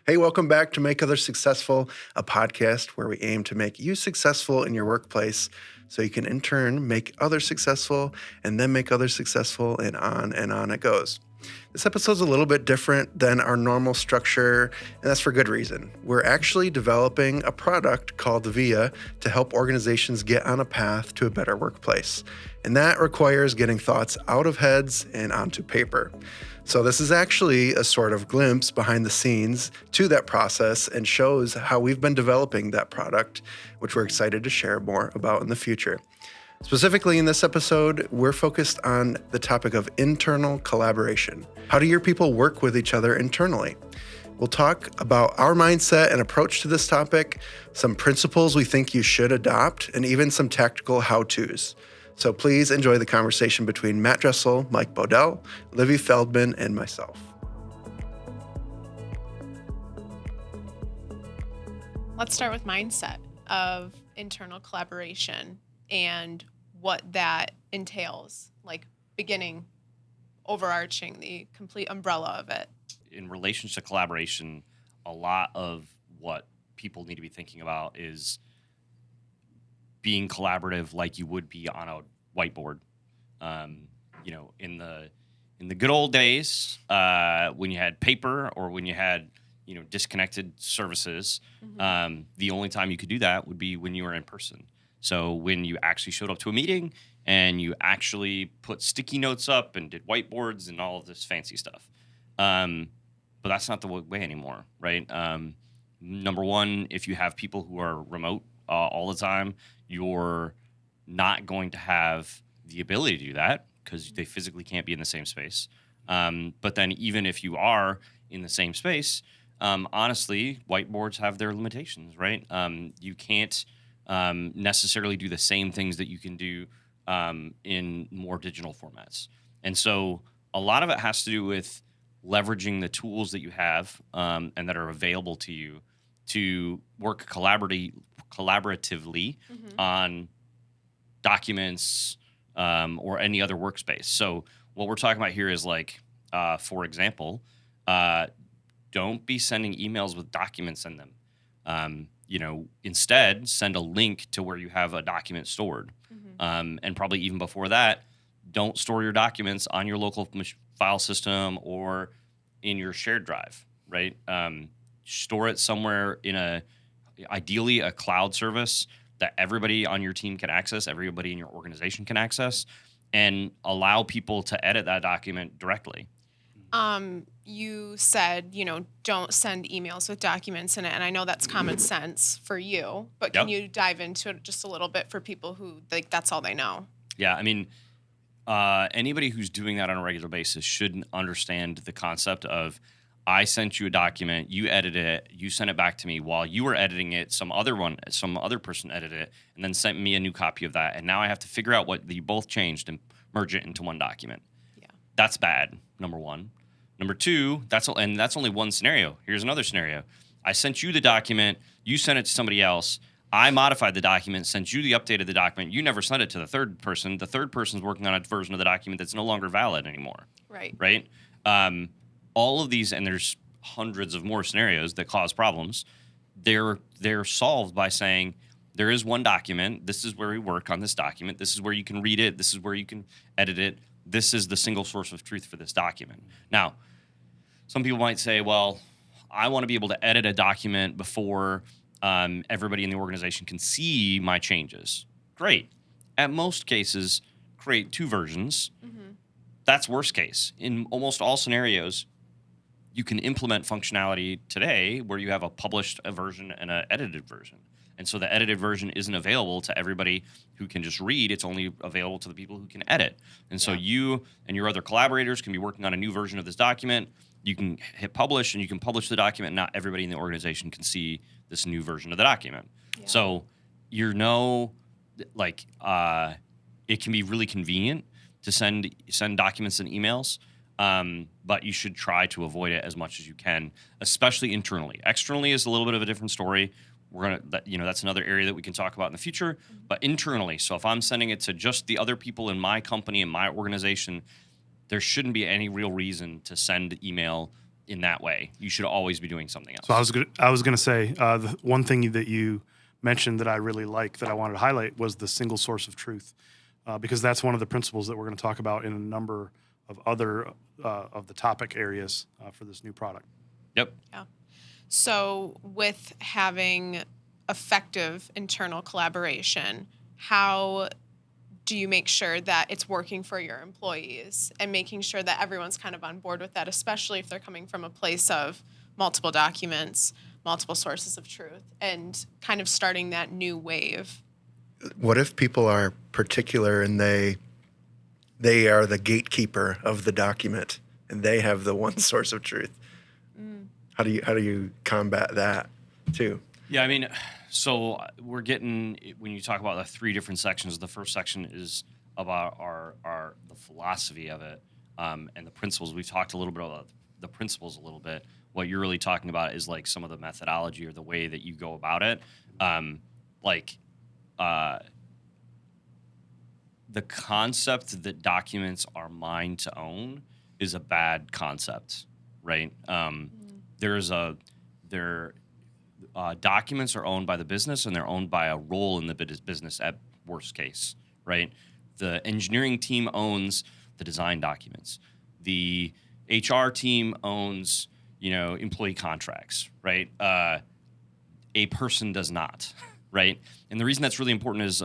Hey, welcome back to Make Others Successful, a podcast where we aim to make you successful in your workplace so you can in turn make others successful and then make others successful, and on it goes. This episode's a little bit different than our normal structure, and that's for good reason. We're actually developing a product called VIA to help organizations get on a path to a better workplace. And that requires getting thoughts out of heads and onto paper. So this is actually a sort of glimpse behind the scenes to that process and shows how we've been developing that product, which we're excited to share more about in the future. Specifically in this episode, we're focused on the topic of internal collaboration. How do your people work with each other internally? We'll talk about our mindset and approach to this topic, some principles we think you should adopt, and even some tactical how-tos. So please enjoy the conversation between Matt Dressel, Mike Bodell, Livy Feldman, and myself. Let's start with mindset of internal collaboration and what that entails, like beginning, overarching, the complete umbrella of it. In relation to collaboration, a lot of what people need to be thinking about is being collaborative like you would be on a whiteboard. In the good old days, when you had paper or when you had disconnected services, the only time you could do that would be when you were in person. So when you actually showed up to a meeting and you actually put sticky notes up and did whiteboards and all of this fancy stuff. But that's not the way anymore, right? Number one, if you have people who are remote all the time, you're not going to have the ability to do that because they physically can't be in the same space. But then even if you are in the same space, honestly, whiteboards have their limitations, right? You can't necessarily do the same things that you can do in more digital formats. And so a lot of it has to do with leveraging the tools that you have and that are available to you to work collaboratively on documents or any other workspace. So what we're talking about here is like, for example, don't be sending emails with documents in them. Instead, send a link to where you have a document stored. And probably even before that, don't store your documents on your local file system or in your shared drive, right? Store it somewhere ideally a cloud service that everybody on your team can access, everybody in your organization can access, and allow people to edit that document directly. You said, don't send emails with documents in it, and I know that's common sense for you, but can you dive into it just a little bit for people who, that's all they know? Yeah, I mean, anybody who's doing that on a regular basis should understand the concept of, I sent you a document, you edited it, you sent it back to me. While you were editing it, some other person edited it and then sent me a new copy of that. And now I have to figure out what you both changed and merge it into one document. Yeah. That's bad, number one. Number two, that's only one scenario. Here's another scenario. I sent you the document, you sent it to somebody else. I modified the document, sent you the update of the document. You never sent it to the third person. The third person's working on a version of the document that's no longer valid anymore. Right. Right? All of these, and there's hundreds of more scenarios that cause problems, they're solved by saying, there is one document, this is where we work on this document, this is where you can read it, this is where you can edit it, this is the single source of truth for this document. Now, some people might say, well, I want to be able to edit a document before everybody in the organization can see my changes. Great. At most cases, create two versions. That's worst case. In almost all scenarios, you can implement functionality today where you have a published version and an edited version. And so the edited version isn't available to everybody who can just read. It's only available to the people who can edit. And so you and your other collaborators can be working on a new version of this document. You can hit publish and you can publish the document. Not everybody in the organization can see this new version of the document. Yeah. So it can be really convenient to send documents and emails. But you should try to avoid it as much as you can, especially internally. Externally is a little bit of a different story. That's another area that we can talk about in the future. But internally, so if I'm sending it to just the other people in my company and my organization, there shouldn't be any real reason to send email in that way. You should always be doing something else. So I was gonna say the one thing that you mentioned that I really like that I wanted to highlight was the single source of truth, because that's one of the principles that we're going to talk about in a number of other of the topic areas for this new product. Yep. Yeah. So with having effective internal collaboration, how do you make sure that it's working for your employees and making sure that everyone's kind of on board with that, especially if they're coming from a place of multiple documents, multiple sources of truth, and kind of starting that new wave? What if people are particular and they are the gatekeeper of the document and they have the one source of truth? How do you combat that too? Yeah, I mean, so we're getting, when you talk about the 3 different sections, the first section is about the philosophy of it, and the principles. We've talked a little bit about the principles a little bit. What you're really talking about is like some of the methodology or the way that you go about it. The concept that documents are mine to own is a bad concept, right? Documents are owned by the business, and they're owned by a role in the business at worst case, right? The engineering team owns the design documents. The HR team owns, employee contracts, right? A person does not, right? And the reason that's really important is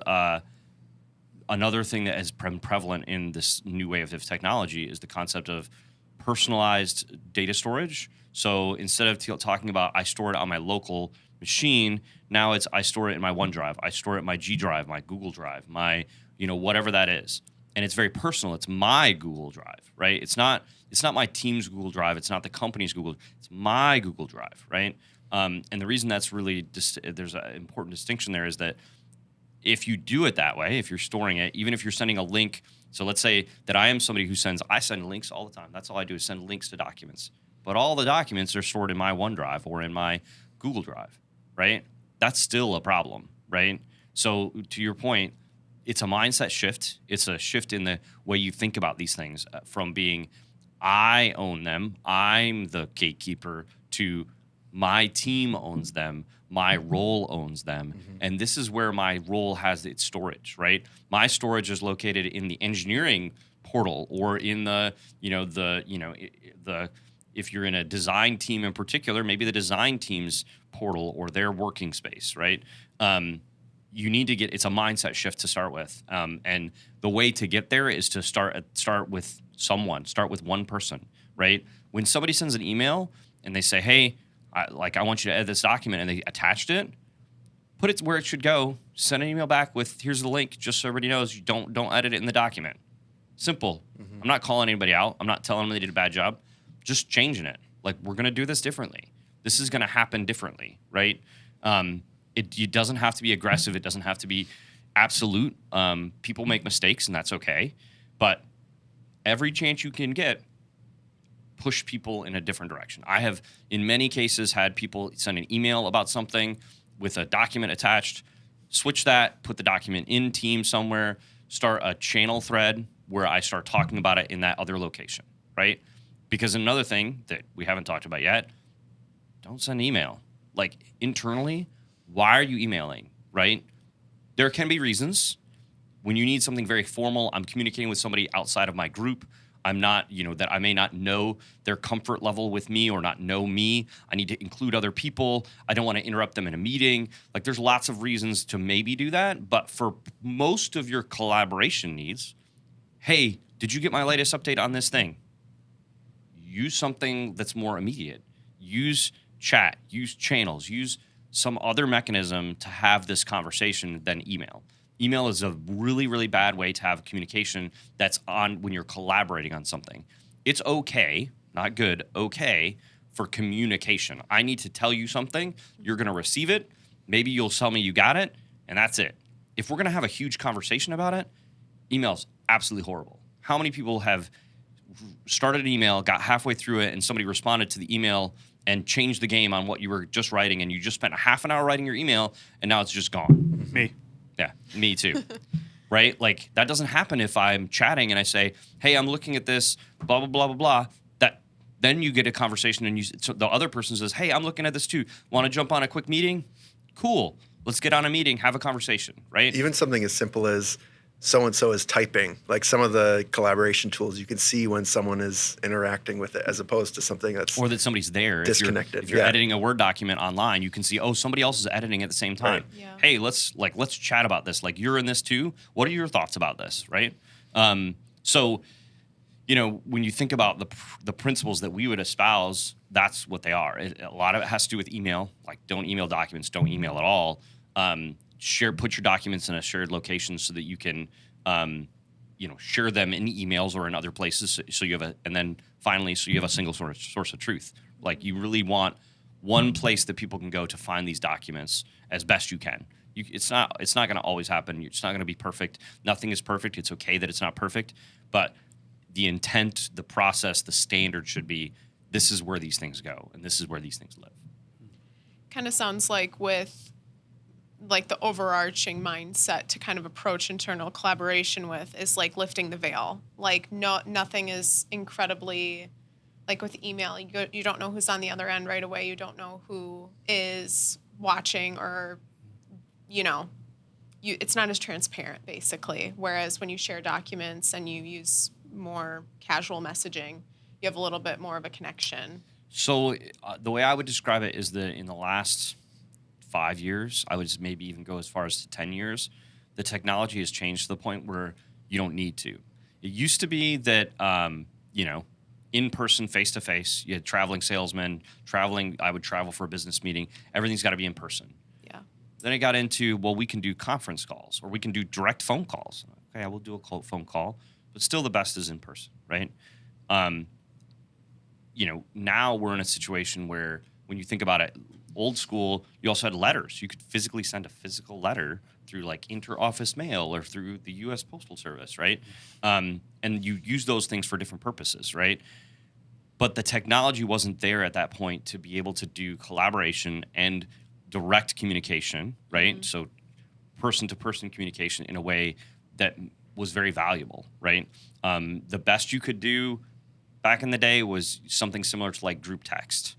another thing that has been prevalent in this new wave of technology is the concept of personalized data storage. So instead of talking about I store it on my local machine, now it's I store it in my OneDrive, I store it in my G Drive, my Google Drive, my whatever that is, and it's very personal. It's my Google Drive, right? It's not my team's Google Drive. It's not the company's Google. It's my Google Drive, right? And the reason that's really there's an important distinction there is that if you do it that way, if you're storing it, even if you're sending a link. So let's say that I am somebody who I send links all the time. That's all I do is send links to documents. But all the documents are stored in my OneDrive or in my Google Drive, right? That's still a problem, right? So to your point, it's a mindset shift. It's a shift in the way you think about these things from being, I own them, I'm the gatekeeper, to my team owns them, my role owns them, and this is where my role has its storage, right? My storage is located in the engineering portal or in if you're in a design team in particular, maybe the design team's portal or their working space, right? You need to it's a mindset shift to start with, and the way to get there is to start with someone, start with one person, right? When somebody sends an email and they say, hey, I want you to edit this document, and they attached it, put it where it should go, send an email back with, here's the link, just so everybody knows, you don't edit it in the document. Simple. I'm not calling anybody out. I'm not telling them they did a bad job. Just changing it. Like, we're going to do this differently. This is going to happen differently, right? It doesn't have to be aggressive. It doesn't have to be absolute. People make mistakes, and that's okay. But every chance you can get, push people in a different direction. I have, in many cases, had people send an email about something with a document attached, switch that, put the document in Teams somewhere, start a channel thread where I start talking about it in that other location, right? Because another thing that we haven't talked about yet, don't send email. Like, internally, why are you emailing, right? There can be reasons. When you need something very formal, I'm communicating with somebody outside of my group. I'm not, that I may not know their comfort level with me or not know me. I need to include other people. I don't want to interrupt them in a meeting. Like, there's lots of reasons to maybe do that. But for most of your collaboration needs, hey, did you get my latest update on this thing? Use something that's more immediate. Use chat, use channels, use some other mechanism to have this conversation than email. Email is a really, really bad way to have communication that's on when you're collaborating on something. It's okay, not good, okay, for communication. I need to tell you something, you're going to receive it, maybe you'll tell me you got it, and that's it. If we're going to have a huge conversation about it, email's absolutely horrible. How many people have started an email, got halfway through it, and somebody responded to the email and changed the game on what you were just writing, and you just spent a half an hour writing your email, and now it's just gone? Me. Yeah, me too. Right? Like, that doesn't happen if I'm chatting and I say, hey, I'm looking at this, blah, blah, blah, blah, blah. Then you get a conversation, and so the other person says, "Hey, I'm looking at this too. Want to jump on a quick meeting? Cool. Let's get on a meeting, have a conversation." Right? Even something as simple as so-and-so is typing, like some of the collaboration tools, you can see when someone is interacting with it as opposed to something that's Or that somebody's there. disconnected. If you're Yeah. editing a Word document online, you can see, oh, somebody else is editing at the same time. Right. Yeah. Hey, let's chat about this. Like, you're in this too. What are your thoughts about this? Right? So, when you think about the principles that we would espouse, that's what they are. A lot of it has to do with email. Like, don't email documents. Don't email at all. Put your documents in a shared location so that you can, share them in emails or in other places. So you have and then finally, so you have a single source of truth. Like, you really want one place that people can go to find these documents as best you can. It's not going to always happen. It's not going to be perfect. Nothing is perfect. It's okay that it's not perfect, but the intent, the process, the standard should be, this is where these things go, and this is where these things live. Kind of sounds like with like the overarching mindset to kind of approach internal collaboration with is like lifting the veil. Like nothing is incredibly, like with email, you don't know who's on the other end right away. You don't know who is watching or, it's not as transparent basically. Whereas when you share documents and you use more casual messaging, you have a little bit more of a connection. So the way I would describe it is that in the last 5 years, I would just maybe even go as far as to 10 years, the technology has changed to the point where you don't need to. It used to be that, in person, face to face, you had traveling salesmen, I would travel for a business meeting. Everything's got to be in person. Yeah. Then it got into, well, we can do conference calls or we can do direct phone calls. Okay, I will do a phone call, but still the best is in person, right? Now we're in a situation where when you think about it, old school, you also had letters. You could physically send a physical letter through like inter-office mail or through the U.S. Postal Service, right? And you use those things for different purposes, right? But the technology wasn't there at that point to be able to do collaboration and direct communication, right? Mm-hmm. So person-to-person communication in a way that was very valuable, right? The best you could do back in the day was something similar to like group text.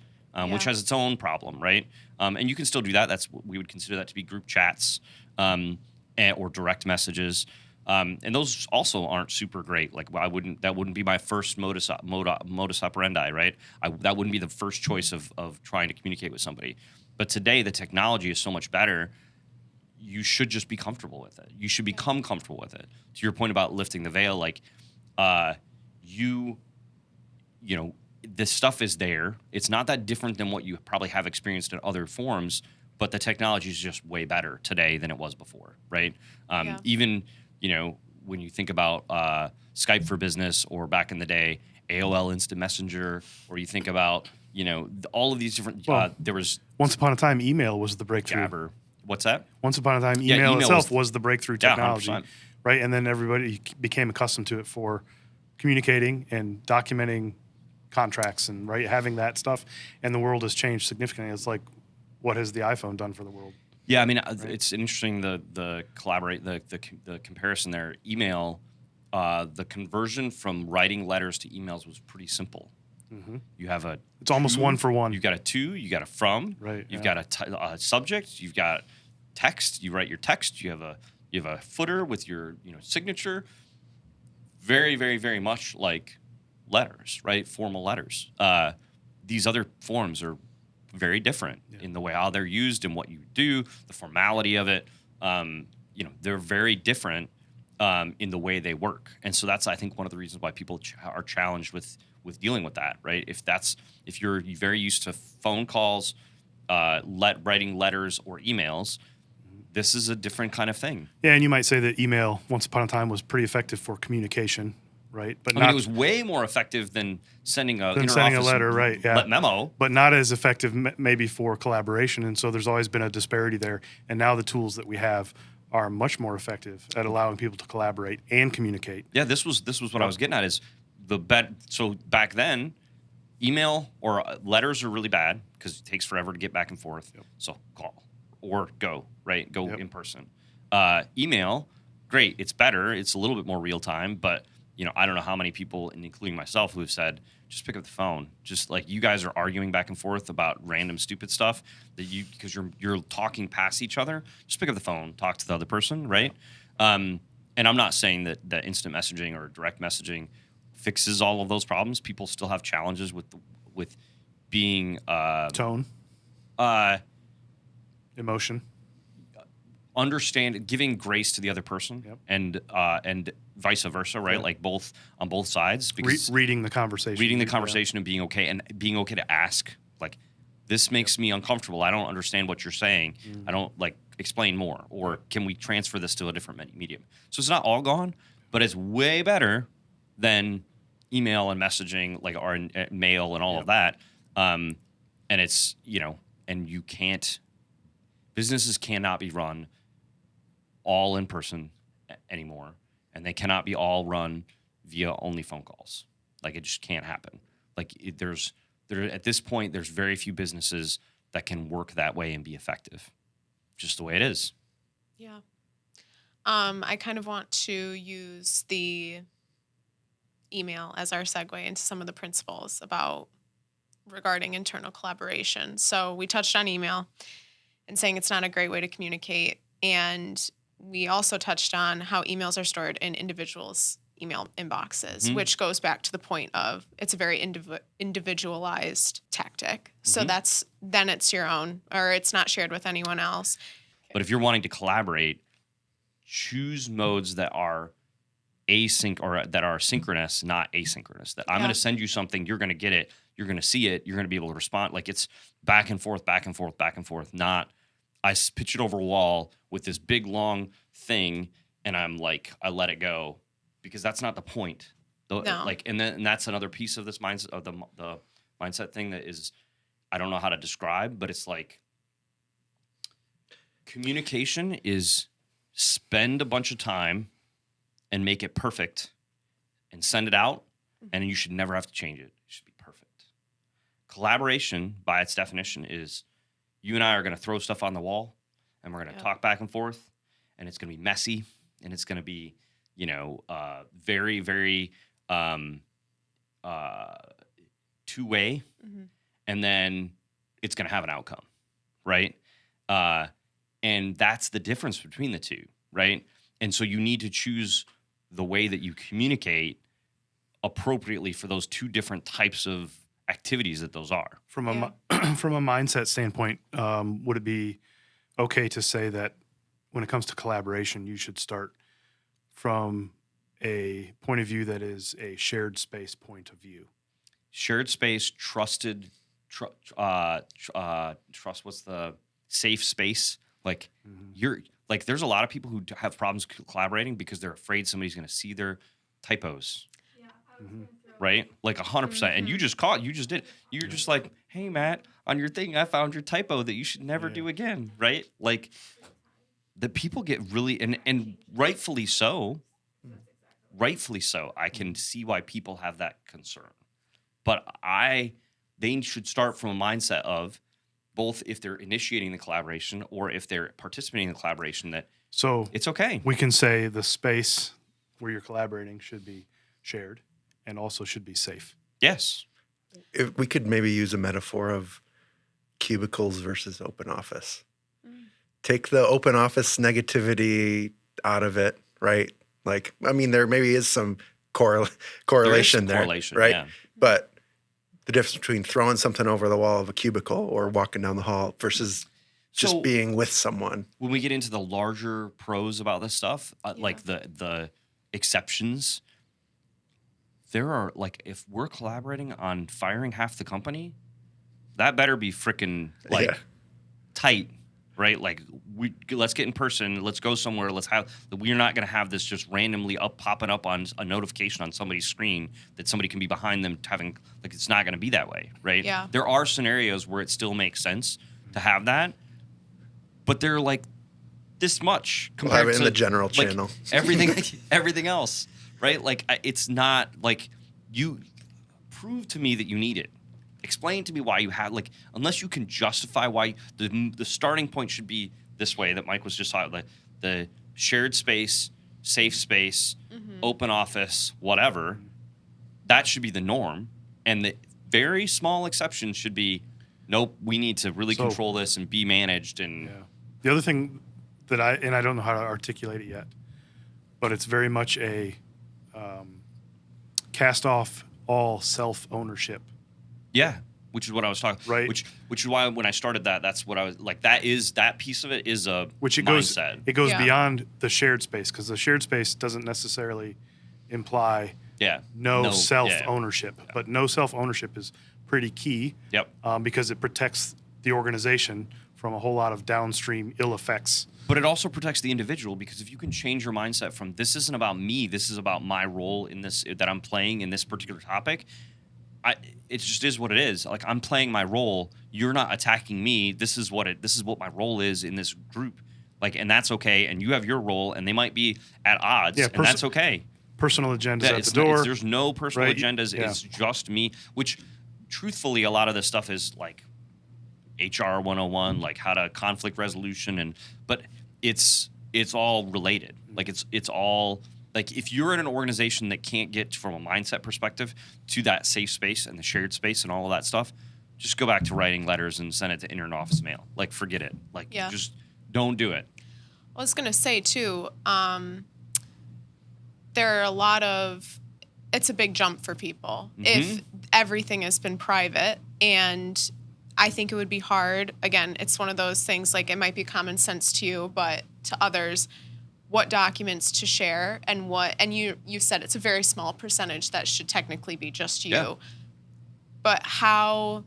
Which has its own problem, right? And you can still do that. We would consider that to be group chats or direct messages. And those also aren't super great. Like that wouldn't be my first modus operandi, right? That wouldn't be the first choice of trying to communicate with somebody. But today the technology is so much better. You should just be comfortable with it. You should become comfortable with it. To your point about lifting the veil, like this stuff is there. It's not that different than what you probably have experienced in other forms, but the technology is just way better today than it was before, right? Even, when you think about Skype for Business or back in the day, AOL Instant Messenger, or you think about, all of these different, there was... Once upon a time, email was the breakthrough. Jabber. What's that? Once upon a time, email itself was the breakthrough technology, 100%. right? And then everybody became accustomed to it for communicating and documenting contracts and having that stuff, and the world has changed significantly. It's like, what has the iPhone done for the world? Yeah, I mean, it's interesting the comparison there. Email, the conversion from writing letters to emails was pretty simple. Mm-hmm. You have it's almost one for one. You've got a to, you got a from, right? You've got a subject, you've got text. You write your text. You have a footer with your signature. Very, very, very much like letters, right? Formal letters. These other forms are very different in the way how they're used and what you do, the formality of it. They're very different in the way they work, and so that's I think one of the reasons why people are challenged with dealing with that, right? If you're very used to phone calls, writing letters or emails, this is a different kind of thing. Yeah, and you might say that email once upon a time was pretty effective for communication. Right, but it was way more effective than sending a letter, right? Yeah, memo, but not as effective maybe for collaboration. And so there's always been a disparity there. And now the tools that we have are much more effective at allowing people to collaborate and communicate. Yeah, this was what I was getting at. Is so back then, email or letters are really bad because it takes forever to get back and forth. Yep. So call or go in person. Email, great, it's better. It's a little bit more real time, but I don't know how many people, and including myself, who have said, just pick up the phone. Just like you guys are arguing back and forth about random stupid stuff because you're talking past each other. Just pick up the phone, talk to the other person, right? And I'm not saying that instant messaging or direct messaging fixes all of those problems. People still have challenges with being Tone, emotion. giving grace to the other person, Yep. and vice versa, right? Yeah. Like on both sides, because Reading the conversation. reading the conversation and being okay to ask, like, this makes me uncomfortable. I don't understand what you're saying. I don't explain more, or can we transfer this to a different medium? So it's not all gone, but it's way better than email and messaging, or mail and all of that. And it's, and you can't, businesses cannot be run all in person anymore, and they cannot be all run via only phone calls. It just can't happen. At this point, there's very few businesses that can work that way and be effective. Just the way it is. Yeah. I kind of want to use the email as our segue into some of the principles regarding internal collaboration. So we touched on email and saying it's not a great way to communicate. And we also touched on how emails are stored in individuals' email inboxes, which goes back to the point of it's a very individualized tactic. So then it's your own, or it's not shared with anyone else. But if you're wanting to collaborate, choose modes that are that are synchronous, not asynchronous. That I'm going to send you something, you're going to get it, you're going to see it, you're going to be able to respond. It's back and forth, back and forth, back and forth. Not I pitch it over a wall with this big long thing, and I let it go, because that's not the point. No. And that's another piece of this mindset, of the mindset thing that is, I don't know how to describe, but it's communication is spend a bunch of time and make it perfect and send it out, and you should never have to change it. It should be perfect. Collaboration, by its definition, is you and I are going to throw stuff on the wall, and we're going to talk back and forth, and it's going to be messy, and it's going to be, very, very two-way, and then it's going to have an outcome, right? And that's the difference between the two, right? And so you need to choose the way that you communicate appropriately for those two different types of activities that those are. From a mindset standpoint, would it be okay to say that when it comes to collaboration, you should start from a point of view that is a shared space point of view? Shared space, trusted, trust. What's the safe space? There's a lot of people who have problems collaborating because they're afraid somebody's going to see their typos. Yeah, I was gonna throw Right? 100%. And you just did. You're just like, hey, Matt, on your thing, I found your typo that you should never do again. Right? The people get really, and rightfully so. Rightfully so. I can see why people have that concern. But they should start from a mindset of, both if they're initiating the collaboration or if they're participating in the collaboration, that So it's okay. we can say the space where you're collaborating should be shared and also should be safe. Yes. If we could maybe use a metaphor of cubicles versus open office. Take the open office negativity out of it, right? There maybe is some correlation there, correlation, right? yeah. But the difference between throwing something over the wall of a cubicle or walking down the hall versus just So- being with someone. When we get into the larger pros about this stuff, like the exceptions, there are, if we're collaborating on firing half the company, that better be freaking Yeah. tight, right? Let's get in person, let's go somewhere, we're not going to have this just randomly popping up on a notification on somebody's screen that somebody can be behind them having, it's not going to be that way, right? Yeah. There are scenarios where it still makes sense to have that, but they're this much We'll have compared it in to the general channel. everything else, right? It's not you prove to me that you need it. Explain to me why you have, unless you can justify why the starting point should be this way that Mike was just talking about, the shared space, safe space, open office, whatever. That should be the norm. And the very small exceptions should be, nope, we need to really So- control this and be managed. And Yeah. The other thing that I don't know how to articulate it yet, but it's very much a cast off all self ownership. yeah, which is what I was talking. Right. Which is why when I started that's what I was like. That piece of it is a Which it mindset. goes Yeah. beyond the shared space, because the shared space doesn't necessarily imply yeah. no self yeah. ownership, but no self ownership is pretty key. Yep. Because it protects the organization from a whole lot of downstream ill effects. But it also protects the individual, because if you can change your mindset from this isn't about me, this is about my role in this that I'm playing in this particular topic. It just is what it is. Like, I'm playing my role. You're not attacking me. This is what my role is in this group. Like, and that's okay. And you have your role, and they might be at odds, Yeah, and that's okay. Personal agendas Yeah, at it's the door. there's no personal right? agendas. Yeah. It's just me. Which, truthfully, a lot of this stuff is like HR 101, like how to conflict resolution, but it's all related. Like it's all like, if you're in an organization that can't get from a mindset perspective to that safe space and the shared space and all of that stuff, just go back to writing letters and send it to intern office mail. Like, forget it. Like, Yeah. just don't do it. I was going to say, too, there are a lot of, it's a big jump for people if everything has been private. And I think it would be hard. Again, it's one of those things, like, it might be common sense to you, but to others, what documents to share and you said it's a very small percentage that should technically be just you. Yeah. But how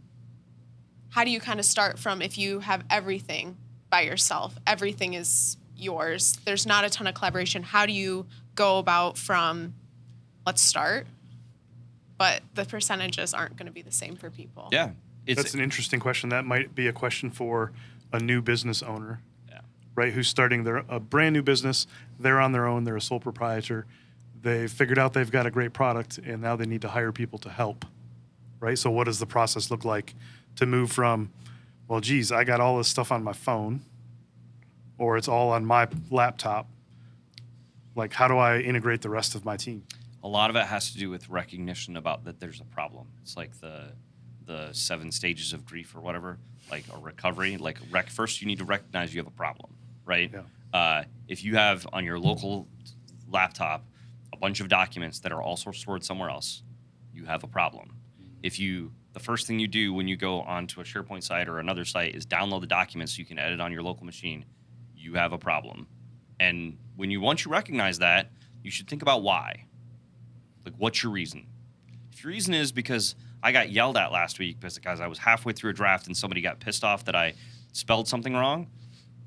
do you kind of start from, if you have everything by yourself, everything is yours, there's not a ton of collaboration, how do you go about from, let's start, but the percentages aren't going to be the same for people? Yeah. That's an interesting question. That might be a question for a new business owner, Yeah. right? Who's starting a brand new business. They're on their own. They're a sole proprietor. They've figured out they've got a great product, and now they need to hire people to help, right? So what does the process look like to move from, well, geez, I got all this stuff on my phone, or it's all on my laptop. Like, how do I integrate the rest of my team? A lot of it has to do with recognition about that there's a problem. It's like the 7 stages of grief or whatever, like a recovery. Like, first you need to recognize you have a problem, right? Yeah. If you have on your local laptop a bunch of documents that are also stored somewhere else, you have a problem. If the first thing you do when you go onto a SharePoint site or another site is download the documents so you can edit on your local machine, you have a problem. And once you recognize that, you should think about why. Like, what's your reason? If your reason is because I got yelled at last week because I was halfway through a draft and somebody got pissed off that I spelled something wrong,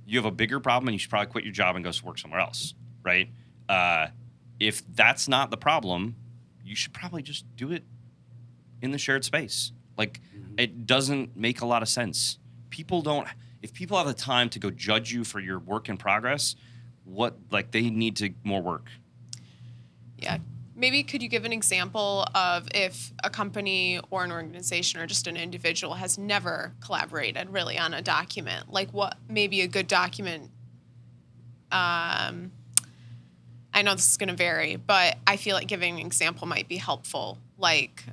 you have a bigger problem, and you should probably quit your job and go work somewhere else, right? If that's not the problem, you should probably just do it in the shared space. Like, it doesn't make a lot of sense. If people have the time to go judge you for your work in progress, they need to more work. Yeah. Maybe could you give an example of if a company or an organization or just an individual has never collaborated really on a document? Like, what maybe a good document? I know this is going to vary, but I feel like giving an example might be helpful. Like,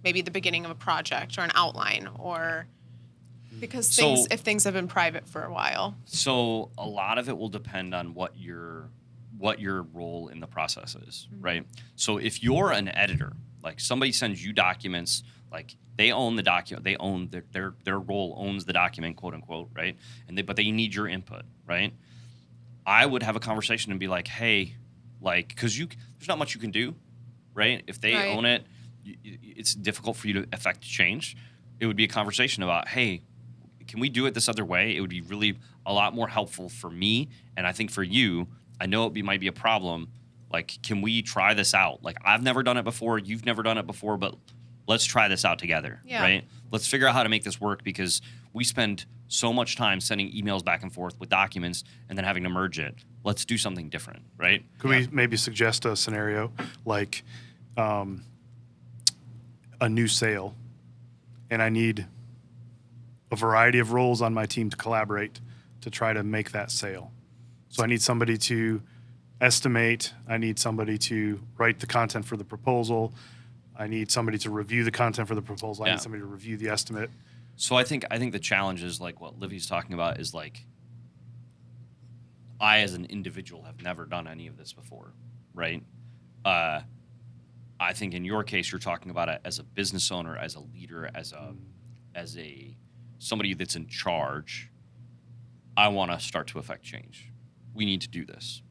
maybe the beginning of a project or an outline, or because if things have been private for a while. So a lot of it will depend on what your role in the process is, right? So if you're an editor, like somebody sends you documents, like they own the document, they own their role owns the document, quote unquote, right? But they need your input, right? I would have a conversation and be like, hey, like, because there's not much you can do, right? If they own it, it's difficult for you to affect change. It would be a conversation about, hey, can we do it this other way? It would be really a lot more helpful for me, and I think for you. I know might be a problem. Like, can we try this out? Like, I've never done it before. You've never done it before, but let's try this out together, right? Let's figure out how to make this work, because we spend so much time sending emails back and forth with documents and then having to merge it. Let's do something different, right? Could we maybe suggest a scenario like a new sale, and I need a variety of roles on my team to collaborate to try to make that sale? So I need somebody to estimate. I need somebody to write the content for the proposal. I need somebody to review the content for the proposal. I Yeah. need somebody to review the estimate. So I think the challenge is like what Livy's talking about is like I as an individual have never done any of this before, right? I think in your case you're talking about it as a business owner, as a leader, as a somebody that's in charge. I want to start to affect change. We need to do this.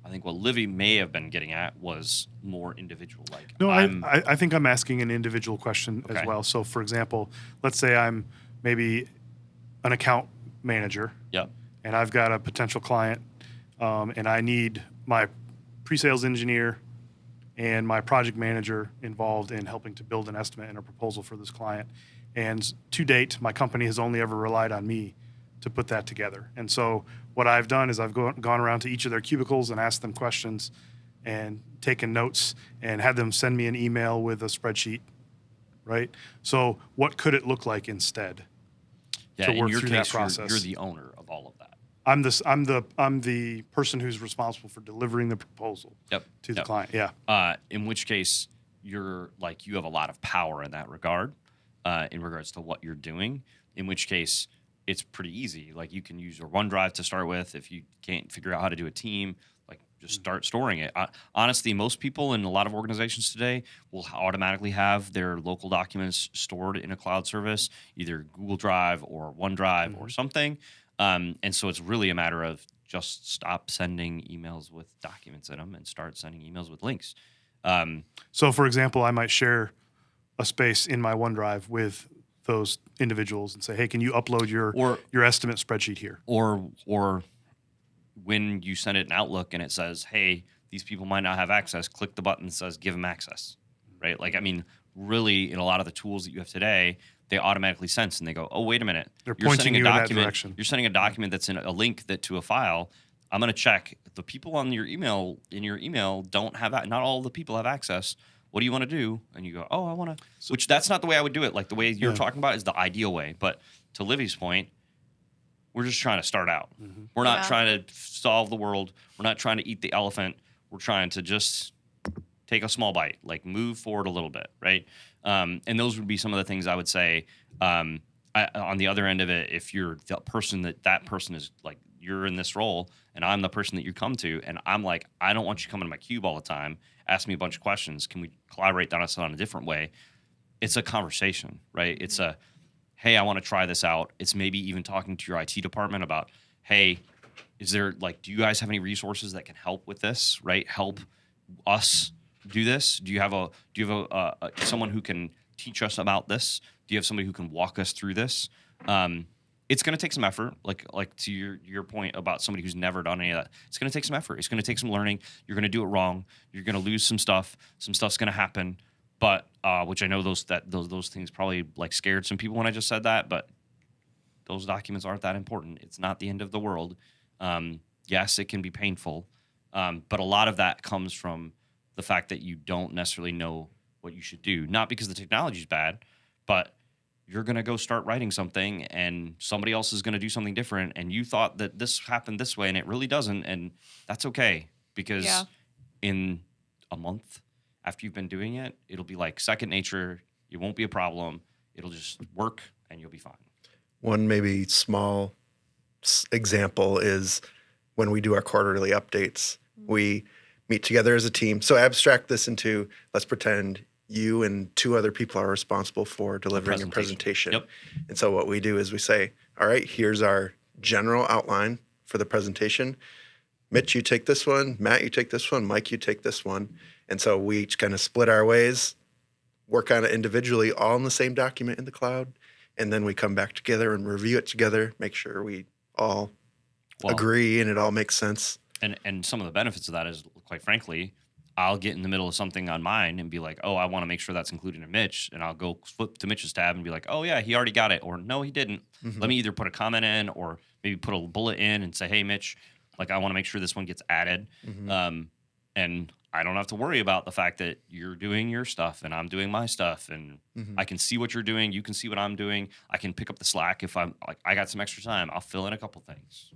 I think what Livy may have been getting at was more individual. Like, No, I think I'm asking an individual question Okay. as well. So, for example, let's say I'm maybe an account manager, yep, and I've got a potential client, and I need my pre-sales engineer and my project manager involved in helping to build an estimate and a proposal for this client. And to date, my company has only ever relied on me to put that together. And so what I've done is I've gone around to each of their cubicles and asked them questions and taken notes and had them send me an email with a spreadsheet, right? So what could it look like instead? yeah. To In work your through that case, process. you're the owner of all of that. I'm the person who's responsible for delivering the proposal Yep. to the Yep. client. Yeah. In which case, you're like you have a lot of power in that regard, in regards to what you're doing. In which case, it's pretty easy. Like you can use your OneDrive to start with. If you can't figure out how to do a team, like just start storing it. Honestly, most people in a lot of organizations today will automatically have their local documents stored in a cloud service, either Google Drive or OneDrive or something. And so it's really a matter of just stop sending emails with documents in them and start sending emails with links. So, for example, I might share a space in my OneDrive with those individuals and say, "Hey, can you upload your estimate spreadsheet here?" Or when you send it in Outlook and it says, "Hey, these people might not have access," click the button that says "Give them access." Right? Like, I mean, really, in a lot of the tools that you have today, they automatically sense and they go, "Oh, wait a minute, They're you're pointing sending you a in that document. direction." You're sending a document that's in a link that to a file. I'm going to check the people on your email don't have that. Not all the people have access. What do you want to do?" And you go, "Oh, I want to." Which that's not the way I would do it. Like the way you're Yeah. talking about is the ideal way. But to Livy's point, we're just trying to start out. We're not Yeah. trying to solve the world. We're not trying to eat the elephant. We're trying to just take a small bite, like move forward a little bit, right? And those would be some of the things I would say. On the other end of it, if you're the person that person is like, you're in this role and I'm the person that you come to, and I'm like, I don't want you coming to my cube all the time, ask me a bunch of questions. Can we collaborate on this on a different way? It's a conversation, right? It's a, hey, I want to try this out. It's maybe even talking to your IT department about, hey, is there like, do you guys have any resources that can help with this, right? Help us do this. Do you have someone who can teach us about this? Do you have somebody who can walk us through this? It's going to take some effort, like to your point about somebody who's never done any of that. It's going to take some effort. It's going to take some learning. You're going to do it wrong. You're going to lose some stuff. Some stuff's going to happen. But which I know those things probably like scared some people when I just said that. But those documents aren't that important. It's not the end of the world. Yes, it can be painful, but a lot of that comes from the fact that you don't necessarily know what you should do. Not because the technology is bad, but you're going to go start writing something and somebody else is going to do something different. And you thought that this happened this way and it really doesn't. And that's okay, because in a month after you've been doing it, it'll be like second nature. It won't be a problem. It'll just work and you'll be fine. One maybe small example is when we do our quarterly updates, we meet together as a team. So abstract this into, let's pretend you and two other people are responsible for delivering a presentation. Yep. And so what we do is we say, all right, here's our general outline for the presentation. Mitch, you take this one. Matt, you take this one. Mike, you take this one. And so we each kind of split our ways, work on it individually, all in the same document in the cloud. And then we come back together and review it together, make sure we all agree and it all makes sense. And some of the benefits of that is, quite frankly, I'll get in the middle of something on mine and be like, oh, I want to make sure that's included in Mitch. And I'll go flip to Mitch's tab and be like, oh, yeah, he already got it. Or no, he didn't. Mm-hmm. Let me either put a comment in or maybe put a bullet in and say, hey, Mitch, like I want to make sure this one gets added. Mm-hmm. And I don't have to worry about the fact that you're doing your stuff and I'm doing my stuff. And I can see what you're doing. You can see what I'm doing. I can pick up the slack if I'm like, I got some extra time. I'll fill in a couple things.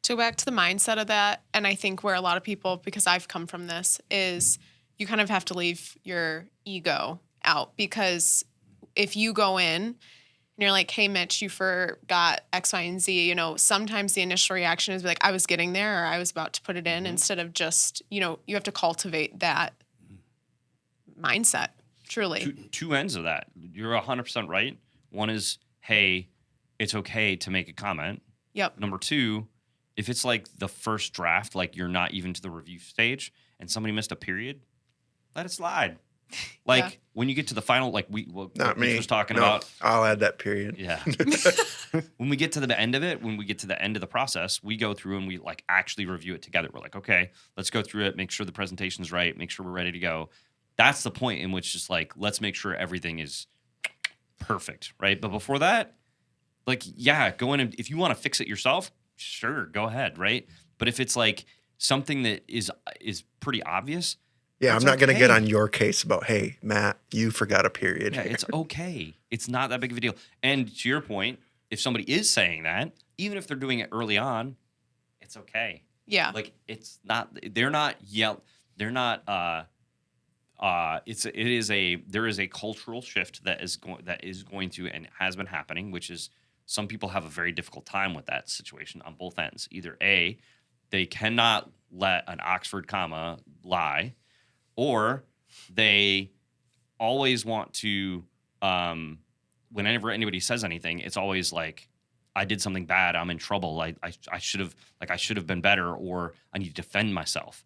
So back to the mindset of that, and I think where a lot of people, because I've come from this, is you kind of have to leave your ego out, because if you go in and you're like, hey, Mitch, you forgot X, Y, and Z, sometimes the initial reaction is like, I was getting there or I was about to put it in, instead of just, you have to cultivate that mindset, truly. Two ends of that. You're 100% right. One is, hey, it's okay to make a comment. Yep. Number two, if it's like the first draft, like you're not even to the review stage and somebody missed a period, let it slide. Like Yeah. when you get to the final, like Not me. was talking No, about. I'll add that period. Yeah. When we get to the end of it, when we get to the end of the process, we go through and we like actually review it together. We're like, okay, let's go through it, make sure the presentation's right, make sure we're ready to go. That's the point in which just like, let's make sure everything is perfect, right? But before that, like, yeah, go in and if you want to fix it yourself, sure, go ahead, right? But if it's like something that is pretty obvious, Yeah, it's I'm not going to get okay. on your case about, hey, Matt, you forgot a period. yeah, here. it's okay. It's not that big of a deal. And to your point, if somebody is saying that, even if they're doing it early on, it's okay. Yeah. Like it's not. They're not They're not. There is a cultural shift that is going to and has been happening, which is some people have a very difficult time with that situation on both ends. Either A, they cannot let an Oxford comma lie, or they always want to. Whenever anybody says anything, it's always like, I did something bad. I'm in trouble. I should have been better, or I need to defend myself.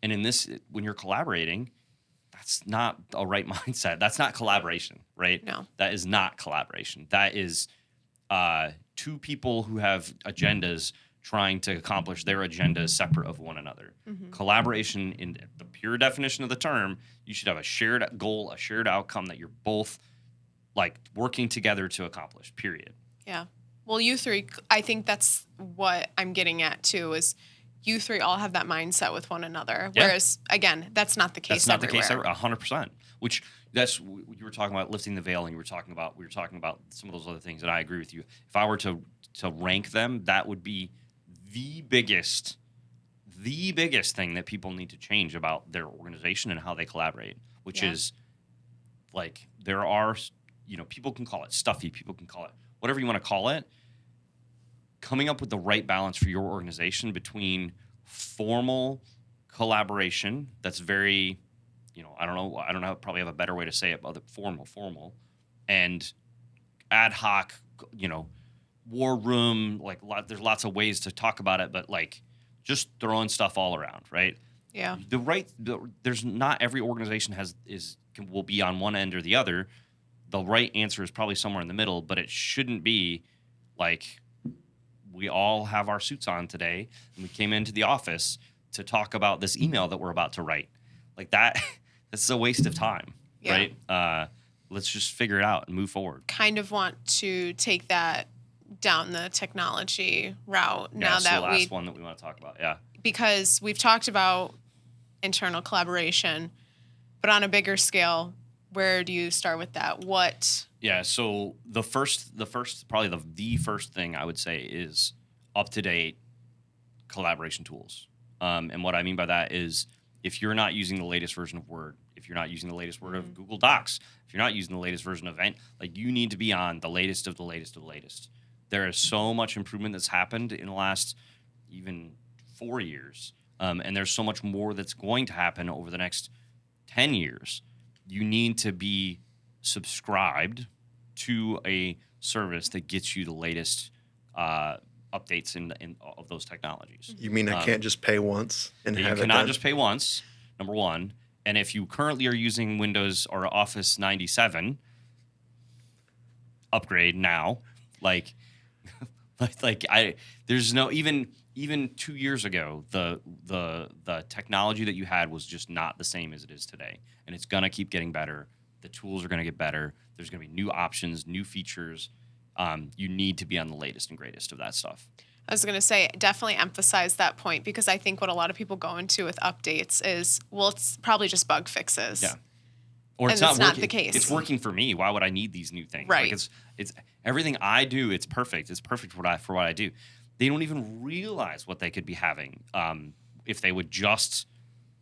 And in this, when you're collaborating, that's not a right mindset. That's not collaboration, right? No. That is not collaboration. That is two people who have agendas trying to accomplish their agendas separate of one another. Mhm. Collaboration, in the pure definition of the term, you should have a shared goal, a shared outcome that you're both like working together to accomplish, period. Yeah. Well, you three, I think that's what I'm getting at too, is you three all have that mindset with one another. Yeah. Whereas, again, that's not the case That's not everywhere. the case 100%. Which you were talking about lifting the veil, and we were talking about some of those other things, and I agree with you. If I were to rank them, that would be the biggest thing that people need to change about their organization and how they collaborate. Which Yeah. is like there are, people can call it stuffy, people can call it whatever you want to call it. Coming up with the right balance for your organization between formal collaboration that's very, I don't know, probably have a better way to say it, but formal, and ad hoc, war room, like there's lots of ways to talk about it, but like just throwing stuff all around, right? Yeah. There's not every organization will be on one end or the other. The right answer is probably somewhere in the middle, but it shouldn't be like we all have our suits on today and we came into the office to talk about this email that we're about to write. Like that's a waste of time, Yeah. right? Let's just figure it out and move forward. Kind of want to take that down the technology route now That's the that last one that we want to talk about. Yeah. because we've talked about internal collaboration, but on a bigger scale, where do you start with that? What? Yeah, so the first probably the first thing I would say is up-to-date collaboration tools. And what I mean by that is if you're not using the latest version of Word, if you're not using the latest version of Google Docs, if you're not using the latest version of Event, like you need to be on the latest of the latest of the latest. There is so much improvement that's happened in the last even 4 years. And there's so much more that's going to happen over the next 10 years. You need to be subscribed to a service that gets you the latest updates in of those technologies. You mean I can't just pay once and You have it cannot done? just pay once, number one. And if you currently are using Windows or Office 97, upgrade now. There's no even 2 years ago, the technology that you had was just not the same as it is today, and it's gonna keep getting better. The tools are gonna get better. There's gonna be new options, new features. You need to be on the latest and greatest of that stuff. I was going to say, definitely emphasize that point, because I think what a lot of people go into with updates is, well, it's probably just bug fixes. Yeah. Or And it's not it's not working. the case. It's working for me. Why would I need these new things? Right. Like it's everything I do. It's perfect. It's perfect for what I do. they don't even realize what they could be having if they would just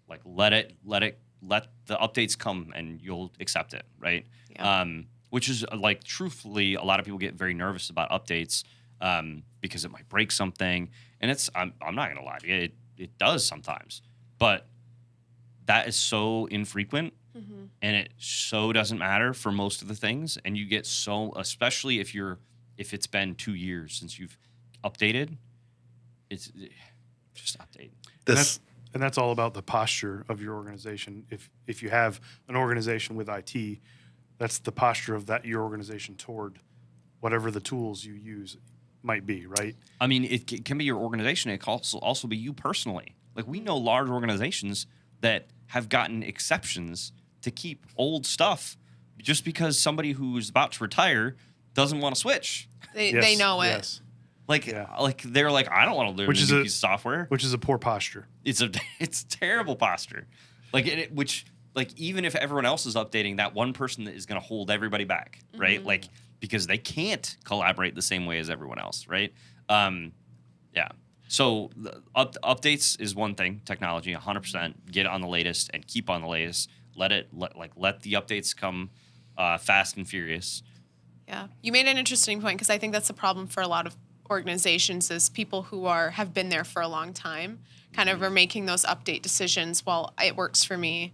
like let the updates come and you'll accept it, right? Yeah. Which is like, truthfully, a lot of people get very nervous about updates because it might break something, and I'm not gonna lie to you, it does sometimes, but that is so infrequent. Mm-hmm. And it so doesn't matter for most of the things, and you get so, especially if it's been 2 years since you've updated, it's just update. And that's all about the posture of your organization. If you have an organization with IT, that's the posture of your organization toward whatever the tools you use might be, right? I mean, it can be your organization. It can also be you personally. Like, we know large organizations that have gotten exceptions to keep old stuff just because somebody who's about to retire doesn't want to switch. They know it. Yes. Like, Yeah. like they're like, I don't want to learn Which a is new a- piece of software. Which is a poor posture. It's terrible posture. Like, even if everyone else is updating, that one person that is going to hold everybody back, right? Like, because they can't collaborate the same way as everyone else, right? Yeah. So updates is one thing. Technology, 100%. Get on the latest and keep on the latest. Let the updates come fast and furious. Yeah, you made an interesting point, because I think that's the problem for a lot of organizations is people who have been there for a long time kind of are making those update decisions. Well, it works for me.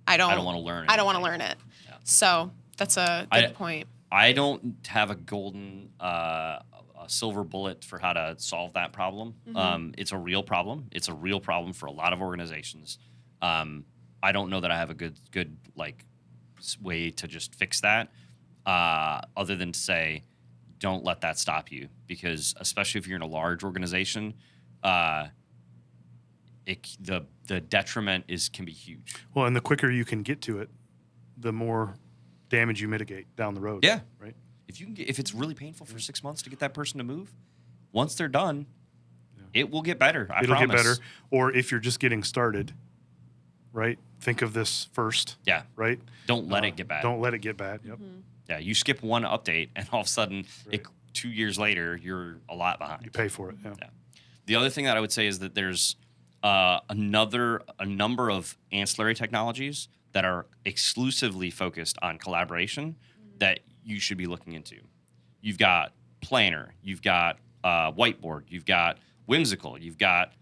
I don't want to learn. I don't want to learn it. Yeah. So that's a good point. I don't have a golden, a silver bullet for how to solve that problem. It's a real problem. It's a real problem for a lot of organizations. I don't know that I have a good like way to just fix that, other than to say, don't let that stop you, because especially if you're in a large organization, the detriment can be huge. Well, and the quicker you can get to it, the more damage you mitigate down the road. Yeah. Right. If it's really painful for 6 months to get that person to move, once they're done, it will get better. It'll promise. get better. Or if you're just getting started, right? Think of this first. Yeah. Right. Don't let it get bad. Don't let it get bad. Yep. Yeah. You skip one update, and all of a sudden, Right. 2 years later, you're a lot behind. You pay for it. Yeah. Yeah. The other thing that I would say is that there's a number of ancillary technologies that are exclusively focused on collaboration that you should be looking into. You've got Planner, you've got Whiteboard, you've got Whimsical, you've got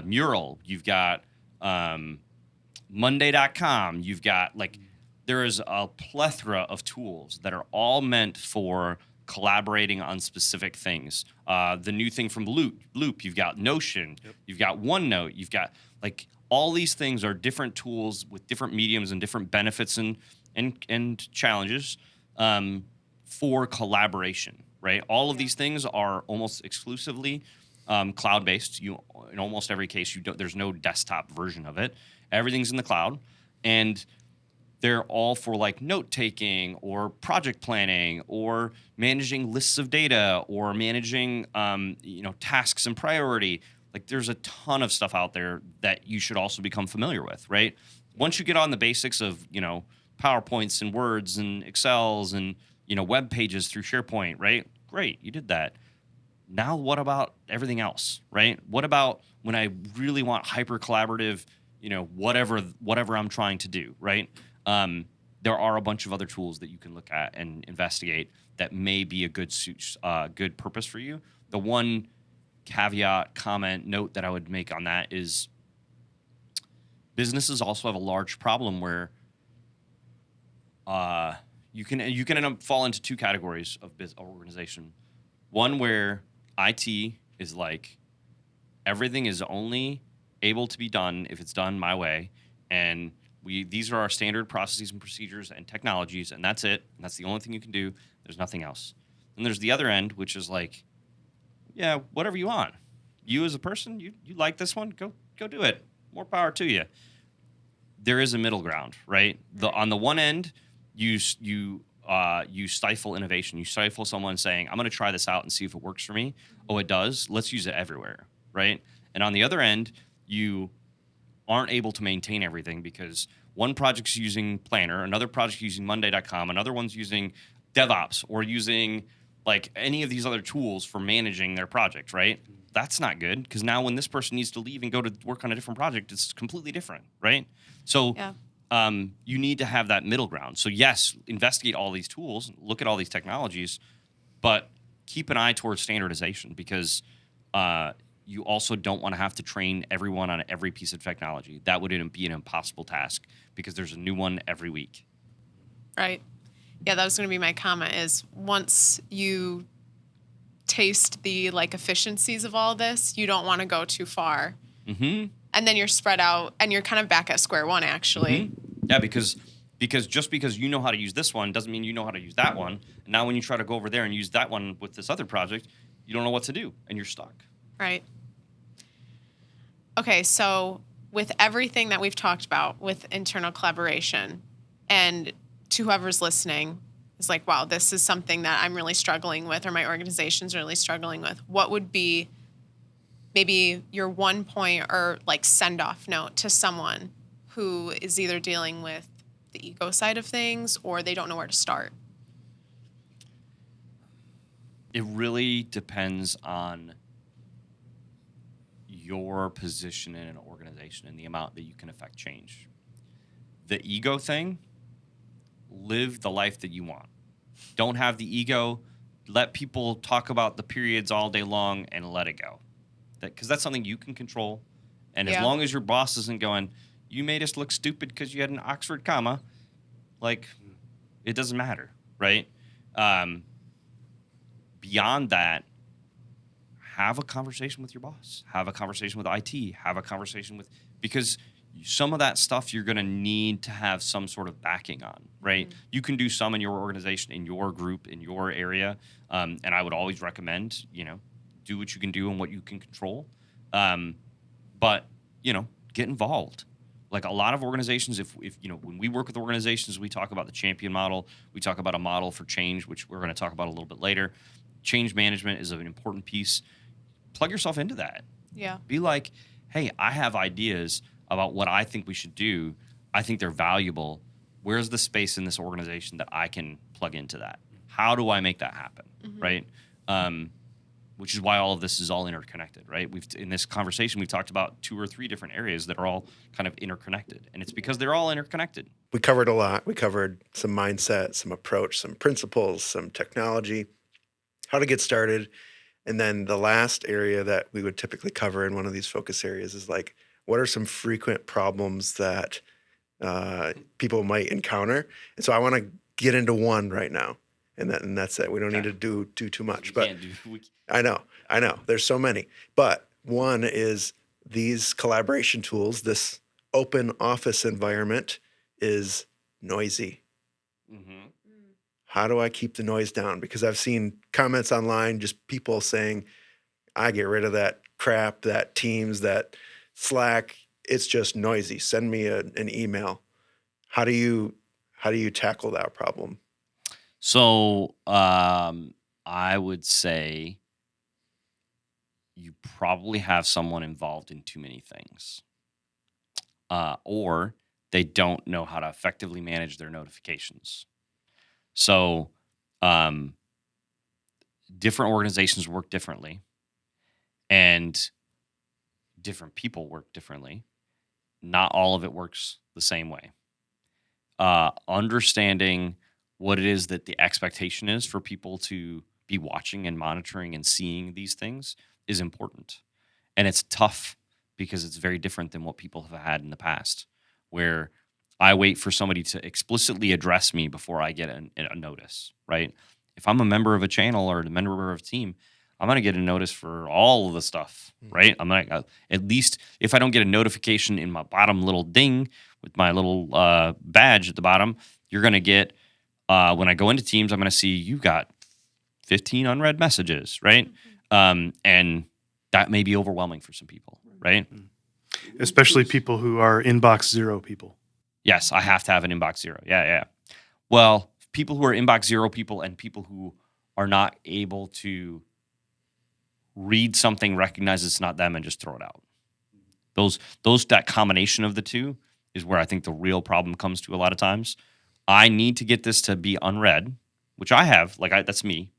Mural, you've got Monday.com, you've got there is a plethora of tools that are all meant for collaborating on specific things. The new thing from Loop, you've got Notion, you've got OneNote, you've got all these things are different tools with different mediums and different benefits and challenges for collaboration, right? All of these things are almost exclusively cloud-based. In almost every case, there's no desktop version of it. Everything's in the cloud, and they're all for note-taking or project planning or managing lists of data or managing tasks and priority. There's a ton of stuff out there that you should also become familiar with, right? Once you get on the basics of PowerPoints and Words and Excels and web pages through SharePoint, right? Great, you did that. Now what about everything else, right? What about when I really want hyper collaborative, whatever I'm trying to do, right? There are a bunch of other tools that you can look at and investigate that may be a good purpose for you. The one caveat, comment, note that I would make on that is businesses also have a large problem where you can end up fall into two categories of organization. One where IT is everything is only able to be done if it's done my way, and these are our standard processes and procedures and technologies, and that's it. And that's the only thing you can do. There's nothing else. And there's the other end, which is yeah, whatever you want. You as a person, you like this one, go do it. More power to you. There is a middle ground, right? On the one end, you stifle innovation. You stifle someone saying, I'm going to try this out and see if it works for me. Oh, it does? Let's use it everywhere, right? And on the other end, you aren't able to maintain everything because one project's using Planner, another project's using Monday.com, another one's using DevOps or using any of these other tools for managing their project, right? that's not good because now when this person needs to leave and go to work on a different project, it's completely different, right? So you need to have that middle ground. So yes, investigate all these tools, look at all these technologies, but keep an eye towards standardization because you also don't want to have to train everyone on every piece of technology. That would be an impossible task because there's a new one every week. Right. Yeah, that was going to be my comment is once you taste the like efficiencies of all this, you don't want to go too far. Mm-hmm. And then you're spread out and you're kind of back at square one, actually. Mm-hmm. Yeah, because just because you know how to use this one doesn't mean you know how to use that one. And now when you try to go over there and use that one with this other project, you don't know what to do and you're stuck. Right. Okay, so with everything that we've talked about with internal collaboration, and to whoever's listening is like, wow, this is something that I'm really struggling with or my organization's really struggling with, what would be maybe your one point or like send-off note to someone who is either dealing with the ego side of things or they don't know where to start? It really depends on your position in an organization and the amount that you can affect change. The ego thing, live the life that you want. Don't have the ego. Let people talk about the periods all day long and let it go. Because that's something you can control. And as long as your boss isn't going, you made us look stupid because you had an Oxford comma, like, it doesn't matter, right? Beyond that, have a conversation with your boss. Have a conversation with IT. Have a conversation with, because some of that stuff you're going to need to have some sort of backing on, right? Mm-hmm. You can do some in your organization, in your group, in your area. And I would always recommend, do what you can do and what you can control. But, get involved. Like a lot of organizations, if when we work with organizations, we talk about the champion model. We talk about a model for change, which we're going to talk about a little bit later. Change management is an important piece. Plug yourself into that. Yeah. Be like, hey, I have ideas about what I think we should do. I think they're valuable. Where's the space in this organization that I can plug into that? How do I make that happen? Mm-hmm. Right? Which is why all of this is all interconnected, right? In this conversation, we've talked about 2 or 3 different areas that are all kind of interconnected. And it's because they're all interconnected. We covered a lot. We covered some mindset, some approach, some principles, some technology, how to get started. And then the last area that we would typically cover in one of these focus areas is like, what are some frequent problems that people might encounter? And so I want to get into one right now. And that's it. We don't need to do too much. But I know. There's so many. But one is these collaboration tools, this open office environment is noisy. Mm-hmm. How do I keep the noise down? Because I've seen comments online, just people saying, I get rid of that crap, that Teams, that Slack. It's just noisy. Send me an email. How do you tackle that problem? So I would say you probably have someone involved in too many things, or they don't know how to effectively manage their notifications. So different organizations work differently, and different people work differently. Not all of it works the same way. Understanding what it is that the expectation is for people to be watching and monitoring and seeing these things is important. And it's tough because it's very different than what people have had in the past, where I wait for somebody to explicitly address me before I get a notice, right? If I'm a member of a channel or a member of a team, I'm going to get a notice for all of the stuff, right? I'm going to, at least if I don't get a notification in my bottom little ding with my little badge at the bottom, you're going to get, when I go into Teams, I'm going to see you got 15 unread messages, right? And that may be overwhelming for some people, right? Especially people who are inbox zero people. Yes, I have to have an inbox zero. Yeah. Well, people who are inbox zero people and people who are not able to read something, recognize it's not them, and just throw it out. That combination of the two is where I think the real problem comes to a lot of times. I need to get this to be unread, which I have. That's me.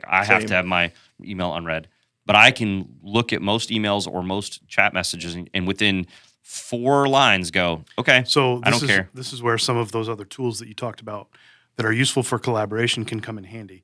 I have to have my email unread. but I can look at most emails or most chat messages and within 4 lines go, okay, So I this don't is care. this is where some of those other tools that you talked about that are useful for collaboration can come in handy.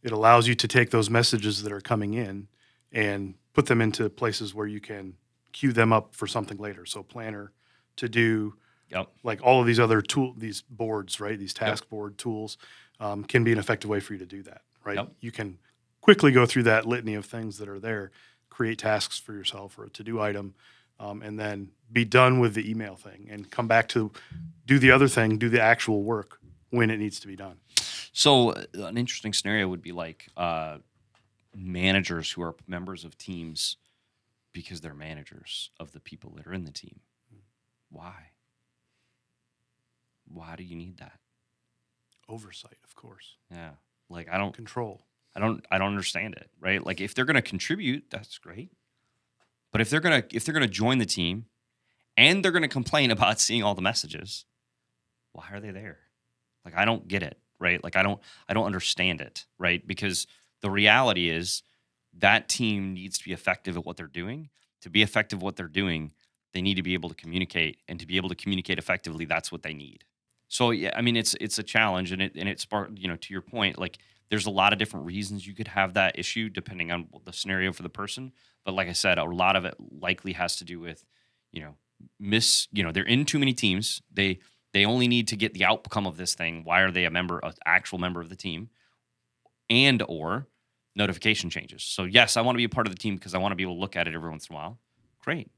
It allows you to take those messages that are coming in and put them into places where you can queue them up for something later. So Planner, To Do, Yep. like all of these other these boards, right? These task board tools can be an effective way for you to do that, right? Yep. You can quickly go through that litany of things that are there, create tasks for yourself or a to-do item, and then be done with the email thing and come back to do the other thing, do the actual work when it needs to be done. So an interesting scenario would be like managers who are members of teams because they're managers of the people that are in the team. Why? Why do you need that? Oversight, of course. Yeah. Like I don't Control. understand it, right? Like if they're going to contribute, that's great. But if they're going to join the team and they're going to complain about seeing all the messages, why are they there? Like I don't get it, right? Like I don't understand it, right? Because the reality is that team needs to be effective at what they're doing. To be effective at what they're doing, they need to be able to communicate, and to be able to communicate effectively, that's what they need. So yeah, I mean it's a challenge, and it sparked, to your point, like there's a lot of different reasons you could have that issue depending on the scenario for the person. But like I said, a lot of it likely has to do with, they're in too many teams. They only need to get the outcome of this thing. Why are they an actual member of the team? And or notification changes. So yes, I want to be a part of the team because I want to be able to look at it every once in a while. Great.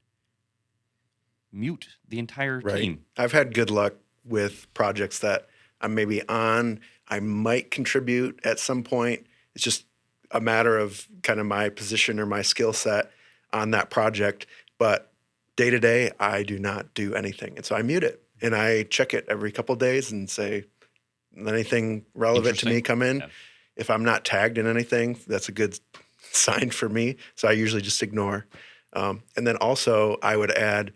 Mute the entire team. I've had good luck with projects that I'm maybe on. I might contribute at some point. It's just a matter of kind of my position or my skill set on that project. But day to day, I do not do anything. And so I mute it and I check it every couple of days and say, anything relevant to me come in. Yeah. If I'm not tagged in anything, that's a good sign for me. So I usually just ignore. And then also I would add,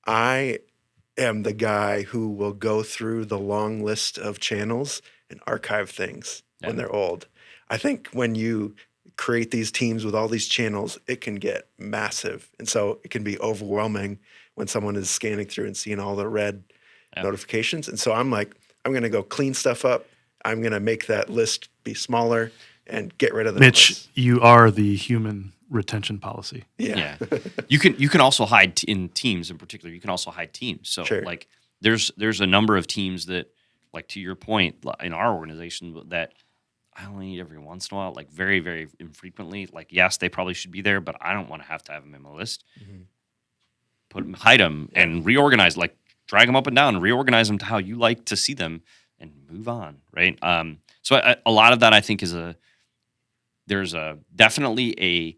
I am the guy who will go through the long list of channels and archive things when they're old. I think when you create these teams with all these channels, it can get massive. And so it can be overwhelming when someone is scanning through and seeing all the red notifications. And so I'm like, I'm going to go clean stuff up. I'm going to make that list be smaller and get rid of the Mitch, noise. you are the human retention policy. Yeah. You can also hide in teams in particular. You can also hide teams. So Sure. like there's a number of teams that, like to your point, in our organization that I only need every once in a while, like very, very infrequently. Like yes, they probably should be there, but I don't want to have them in my list. Mm-hmm. Hide them and reorganize, like drag them up and down and reorganize them to how you like to see them and move on. Right. So a lot of that I think is there's definitely a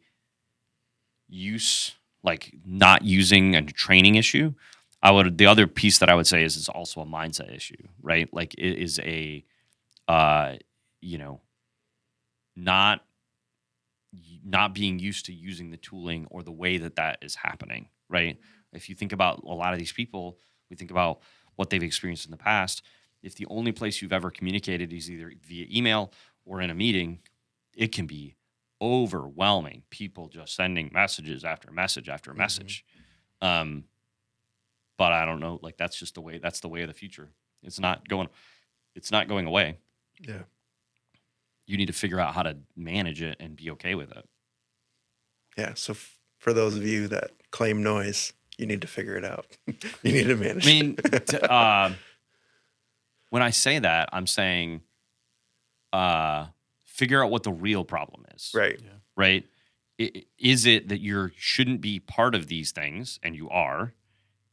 use, like not using and training issue. The other piece that I would say is it's also a mindset issue, right? Like it is a, not being used to using the tooling or the way that is happening, right? If you think about a lot of these people, we think about what they've experienced in the past. If the only place you've ever communicated is either via email or in a meeting, it can be overwhelming. People just sending messages after message after message. But I don't know, like that's the way of the future. It's not going away. Yeah. You need to figure out how to manage it and be okay with it. Yeah. So for those of you that claim noise, you need to figure it out. You need to manage I mean, it. when I say that, I'm saying figure out what the real problem is. Right. Right? Is it that you shouldn't be part of these things and you are?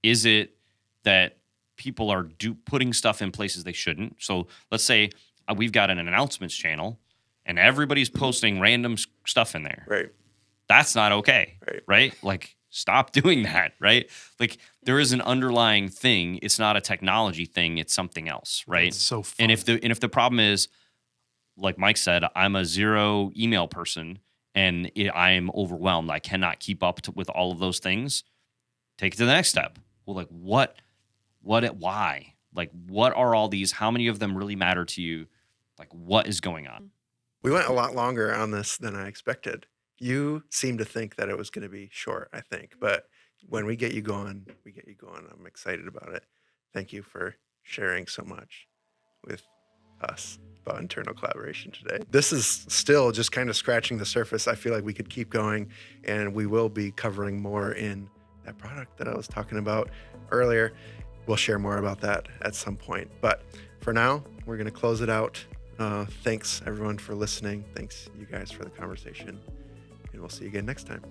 Is it that people are putting stuff in places they shouldn't? So let's say we've got an announcements channel and everybody's posting random stuff in there. Right. That's not okay. Right. Like stop doing that, right? Like there is an underlying thing. It's not a technology thing. It's something else, right? It's so fun. And if the problem is, like Mike said, I'm a 0 email person and I'm overwhelmed. I cannot keep up with all of those things. Take it to the next step. Well, like why? Like what are all these? How many of them really matter to you? Like what is going on? We went a lot longer on this than I expected. You seem to think that it was going to be short, I think, but when we get you going, we get you going. I'm excited about it. Thank you for sharing so much with us about internal collaboration today. This is still just kind of scratching the surface. I feel like we could keep going, and we will be covering more in that product that I was talking about earlier. We'll share more about that at some point. But for now, we're going to close it out. Thanks, everyone, for listening. Thanks, you guys, for the conversation. And we'll see you again next time.